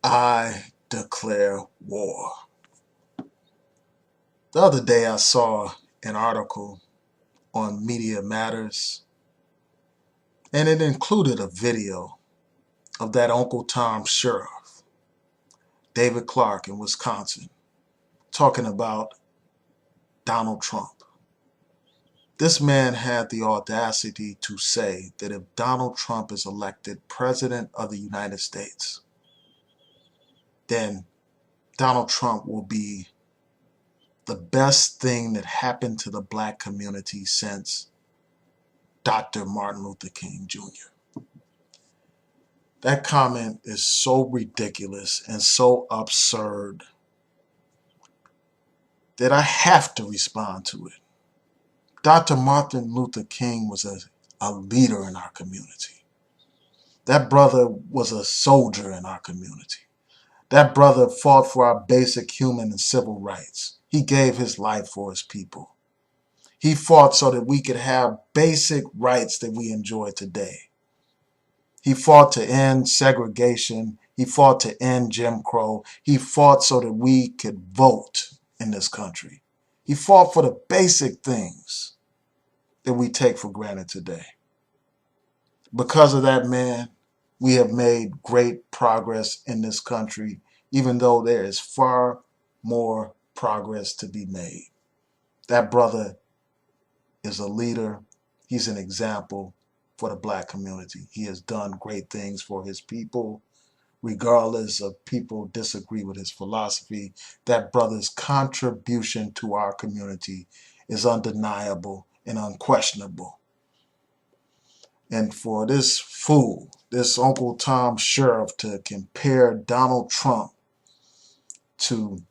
I declare war. The other day I saw an article on Media Matters, and it included a video of that Uncle Tom sheriff, David Clarke in Wisconsin, talking about Donald Trump. This man had the audacity to say that if Donald Trump is elected President of the United States, then Donald Trump will be the best thing that happened to the black community since Dr. Martin Luther King Jr. That comment is so ridiculous and so absurd that I have to respond to it. Dr. Martin Luther King was a leader in our community. That brother was a soldier in our community. That brother fought for our basic human and civil rights. He gave his life for his people. He fought so that we could have basic rights that we enjoy today. He fought to end segregation. He fought to end Jim Crow. He fought so that we could vote in this country. He fought for the basic things that we take for granted today. Because of that man, we have made great progress in this country, even though there is far more progress to be made. That brother is a leader. He's an example for the black community. He has done great things for his people. Regardless of people disagree with his philosophy, that brother's contribution to our community is undeniable and unquestionable. And for this fool, this Uncle Tom sheriff, to compare Donald Trump to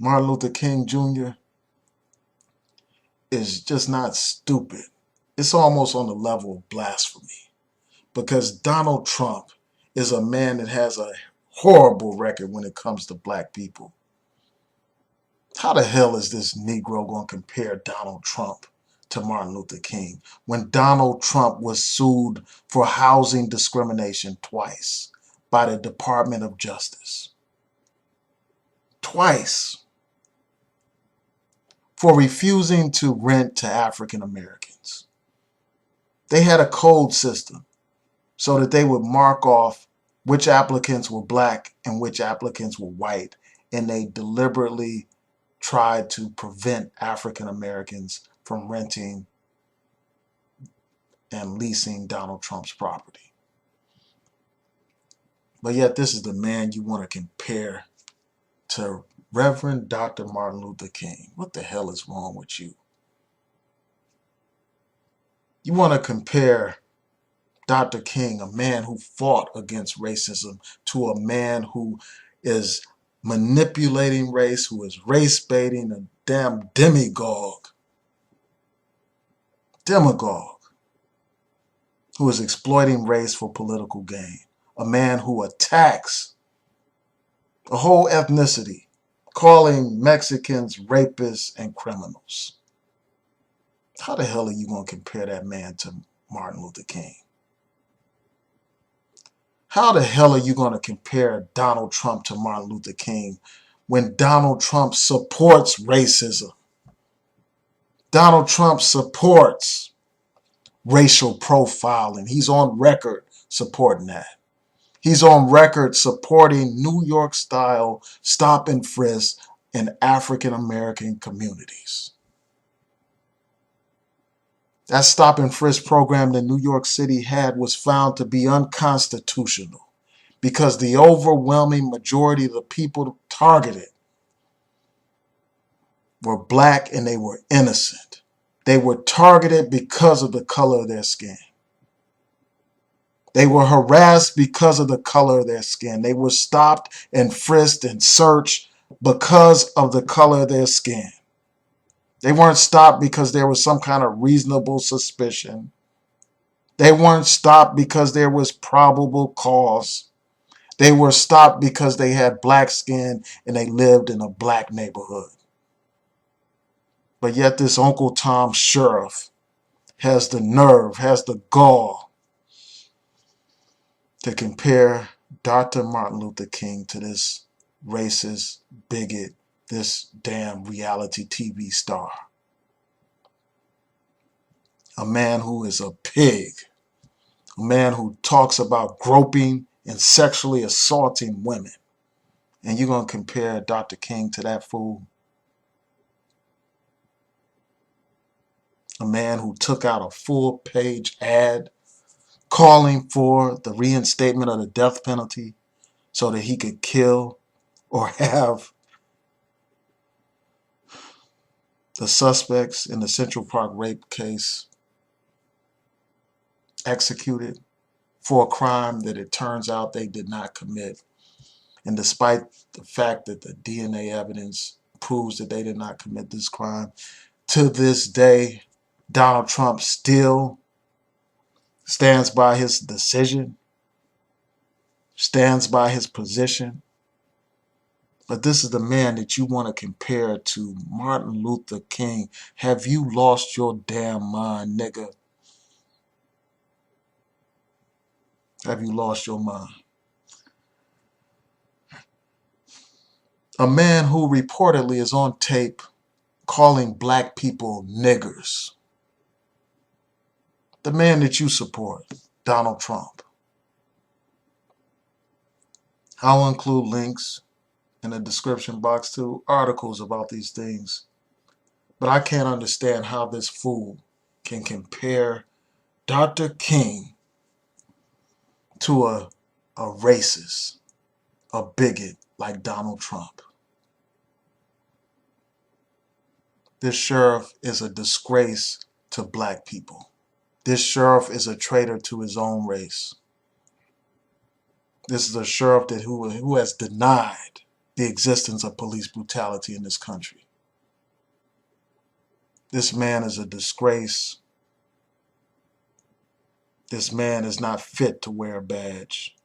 Martin Luther King Jr. is just not stupid. It's almost on the level of blasphemy, because Donald Trump is a man that has a horrible record when it comes to black people. How the hell is this Negro going to compare Donald Trump to Martin Luther King when Donald Trump was sued for housing discrimination twice by the Department of Justice? Twice. For refusing to rent to African Americans. They had a code system so that they would mark off which applicants were black and which applicants were white, and they deliberately tried to prevent African Americans from renting and leasing Donald Trump's property. But yet this is the man you want to compare to Reverend Dr. Martin Luther King. What the hell is wrong with you? You want to compare Dr. King, a man who fought against racism, to a man who is manipulating race, who is race baiting, a damn demagogue, who is exploiting race for political gain, a man who attacks a whole ethnicity, calling Mexicans rapists and criminals. How the hell are you going to compare that man to Martin Luther King? How the hell are you going to compare Donald Trump to Martin Luther King when Donald Trump supports racism? Donald Trump supports racial profiling. He's on record supporting that. He's on record supporting New York-style stop and frisk in African American communities. That stop and frisk program that New York City had was found to be unconstitutional because the overwhelming majority of the people targeted were black and they were innocent. They were targeted because of the color of their skin. They were harassed because of the color of their skin. They were stopped and frisked and searched because of the color of their skin. They weren't stopped because there was some kind of reasonable suspicion. They weren't stopped because there was probable cause. They were stopped because they had black skin and they lived in a black neighborhood. But yet this Uncle Tom sheriff has the nerve, has the gall to compare Dr. Martin Luther King to this racist bigot, this damn reality TV star. A man who is a pig. A man who talks about groping and sexually assaulting women. And you're going to compare Dr. King to that fool? A man who took out a full-page ad calling for the reinstatement of the death penalty so that he could kill or have the suspects in the Central Park rape case executed for a crime that it turns out they did not commit. And despite the fact that the DNA evidence proves that they did not commit this crime, to this day, Donald Trump still stands by his decision, stands by his position. But this is the man that you want to compare to Martin Luther King. Have you lost your damn mind, nigga? Have you lost your mind? A man who reportedly is on tape calling black people niggers. The man that you support, Donald Trump. I'll include links in the description box to articles about these things. But I can't understand how this fool can compare Dr. King to a racist, a bigot like Donald Trump. This sheriff is a disgrace to black people. This sheriff is a traitor to his own race. This is a sheriff who has denied the existence of police brutality in this country. This man is a disgrace. This man is not fit to wear a badge.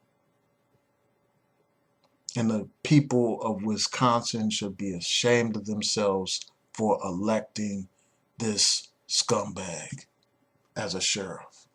And the people of Wisconsin should be ashamed of themselves for electing this scumbag as a sheriff.